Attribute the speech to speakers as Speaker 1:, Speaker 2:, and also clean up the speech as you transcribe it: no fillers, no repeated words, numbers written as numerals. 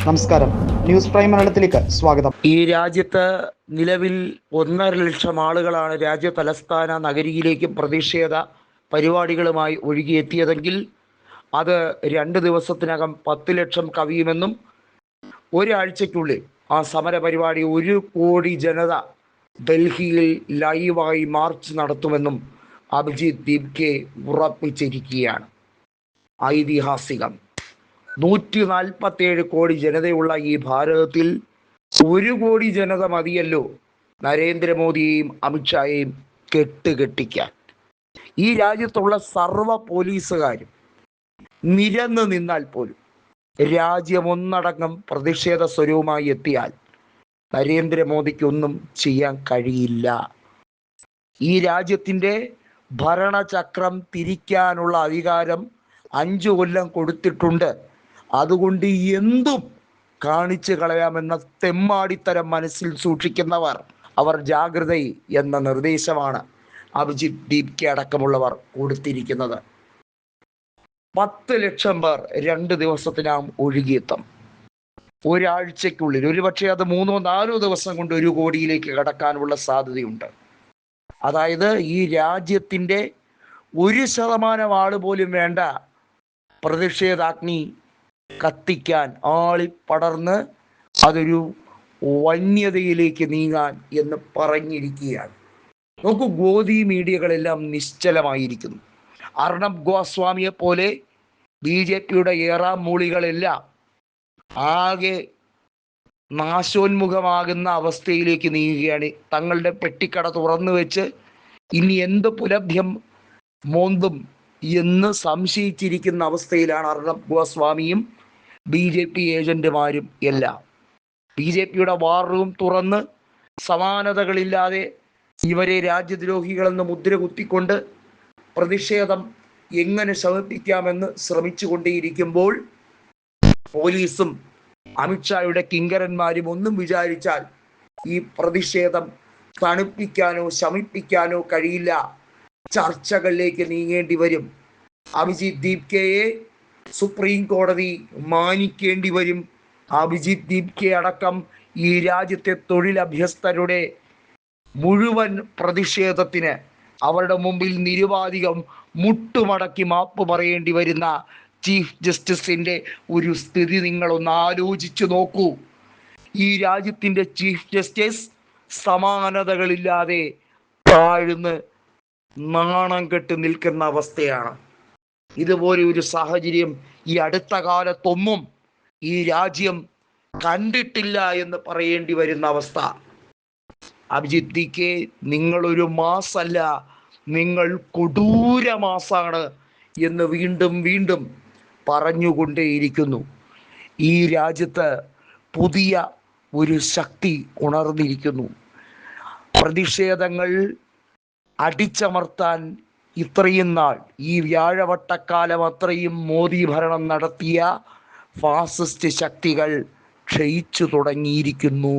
Speaker 1: നമസ്കാരം, news prime മലയാളത്തിലേക്ക് സ്വാഗതം.
Speaker 2: ഈ രാജ്യത്ത് നിലവിൽ 1.5 ലക്ഷം ആളുകളാണ് രാജ്യ തലസ്ഥാന നഗരിയിലേക്കും പ്രതിഷേധ പരിപാടികളുമായി ഒഴുകിയെത്തിയതെങ്കിൽ അത് 2 ദിവസത്തിനകം 10 ലക്ഷം കവിയുമെന്നും ഒരാഴ്ചയ്ക്കുള്ളിൽ ആ സമര പരിപാടി 1 കോടി ജനത ഡൽഹിയിൽ ലൈവായി മാർച്ച് നടത്തുമെന്നും അഭിജിത്ത് ദീപ്കെ ഉറപ്പിച്ചിരിക്കുകയാണ്. ഐതിഹാസികം. 147 കോടി ജനതയുള്ള ഈ ഭാരതത്തിൽ 1 കോടി ജനത മതിയല്ലോ നരേന്ദ്രമോദിയെയും അമിത്ഷായെയും കെട്ടുകെട്ടിക്കാൻ. ഈ രാജ്യത്തുള്ള സർവ്വ പോലീസുകാരും നിരന്ന് നിന്നാൽ പോലും രാജ്യമൊന്നടങ്കം പ്രതിഷേധ സ്വരവുമായി എത്തിയാൽ നരേന്ദ്രമോദിക്കൊന്നും ചെയ്യാൻ കഴിയില്ല. ഈ രാജ്യത്തിൻ്റെ ഭരണചക്രം തിരിക്കാനുള്ള അധികാരം 5 കൊല്ലം കൊടുത്തിട്ടുണ്ട്. അതുകൊണ്ട് എന്തും കാണിച്ചു കളയാമെന്ന തെമ്മാടിത്തരം മനസ്സിൽ സൂക്ഷിക്കുന്നവർ അവർ ജാഗ്രത എന്ന നിർദ്ദേശമാണ് അഭിജിത്ത് ദീപ്കെ അടക്കമുള്ളവർ കൊടുത്തിരിക്കുന്നത്. 10 ലക്ഷം പേർ 2 ദിവസത്തിനകം ഒഴുകിയെത്തും. ഒരാഴ്ചയ്ക്കുള്ളിൽ, ഒരുപക്ഷെ അത് 3-4 ദിവസം കൊണ്ട് 1 കോടിയിലേക്ക് കടക്കാനുള്ള സാധ്യതയുണ്ട്. അതായത് ഈ രാജ്യത്തിൻ്റെ 1% ആള് പോലും വേണ്ട പ്രതിഷേധാഗ്നി കത്തിക്കാൻ, ആളിപ്പടർന്ന് അതൊരു വന്യതയിലേക്ക് നീങ്ങാൻ എന്ന് പറഞ്ഞിരിക്കുകയാണ്. നോക്കൂ, ഗോദി മീഡിയകളെല്ലാം നിശ്ചലമായിരിക്കുന്നു. അർണബ് ഗോസ്വാമിയെ പോലെ BJPയുടെ ഏറാം മൂളികളെല്ലാം ആകെ നാശോന്മുഖമാകുന്ന അവസ്ഥയിലേക്ക് നീങ്ങുകയാണ്. തങ്ങളുടെ പെട്ടിക്കട തുറന്നു വെച്ച് ഇനി എന്ത് പുലഭ്യം മോന്തും എന്ന് സംശയിച്ചിരിക്കുന്ന അവസ്ഥയിലാണ് അർണബ് ഗോസ്വാമിയും BJP ഏജന്റുമാരും എല്ലാം. BJPയുടെ വാർ റൂം തുറന്ന് സമാനതകളില്ലാതെ ഇവരെ രാജ്യദ്രോഹികളെന്ന് മുദ്ര കുത്തിക്കൊണ്ട് പ്രതിഷേധം എങ്ങനെ ശമിപ്പിക്കാമെന്ന് ശ്രമിച്ചുകൊണ്ടേയിരിക്കുമ്പോൾ പോലീസും അമിത്ഷായുടെ കിങ്കരന്മാരും ഒന്നും വിചാരിച്ചാൽ ഈ പ്രതിഷേധം തണുപ്പിക്കാനോ ശമിപ്പിക്കാനോ കഴിയില്ല. ചർച്ചകളിലേക്ക് നീങ്ങേണ്ടി വരും. അഭിജിത്ത് ദീപ്കെയെ സുപ്രീം കോടതി മാനിക്കേണ്ടി വരും. അഭിജിത്ത് ദീപ്കെ അടക്കം ഈ രാജ്യത്തെ തൊഴിലഭ്യസ്തരുടെ മുഴുവൻ പ്രതിഷേധത്തിന് അവരുടെ മുമ്പിൽ നിരുപാധികം മുട്ടുമടക്കി മാപ്പ് പറയേണ്ടി വരുന്ന ചീഫ് ജസ്റ്റിസിൻ്റെ ഒരു സ്ഥിതി നിങ്ങളൊന്ന് ആലോചിച്ചു നോക്കൂ. ഈ രാജ്യത്തിൻ്റെ ചീഫ് ജസ്റ്റിസ് സമാനതകളില്ലാതെ താഴ്ന്ന് നാണം കെട്ട് നിൽക്കുന്ന അവസ്ഥയാണ്. ഇതുപോലെ ഒരു സാഹചര്യം ഈ അടുത്ത കാലത്തൊന്നും ഈ രാജ്യം കണ്ടിട്ടില്ല എന്ന് പറയേണ്ടി വരുന്ന അവസ്ഥ. അഭിജിത്ത് ദീപ്കെ, നിങ്ങളൊരു മാസല്ല, നിങ്ങൾ കൊടൂര മാസാണ് എന്ന് വീണ്ടും വീണ്ടും പറഞ്ഞുകൊണ്ടേയിരിക്കുന്നു. ഈ രാജ്യത്ത് പുതിയ ഒരു ശക്തി ഉണർന്നിരിക്കുന്നു. പ്രതിഷേധങ്ങൾ അടിച്ചമർത്താൻ ഇത്രയും നാൾ, ഈ വ്യാഴവട്ടക്കാലം അത്രയും മോദി ഭരണം നടത്തിയ ഫാസിസ്റ്റ് ശക്തികൾ ക്ഷയിച്ചു തുടങ്ങിയിരിക്കുന്നു.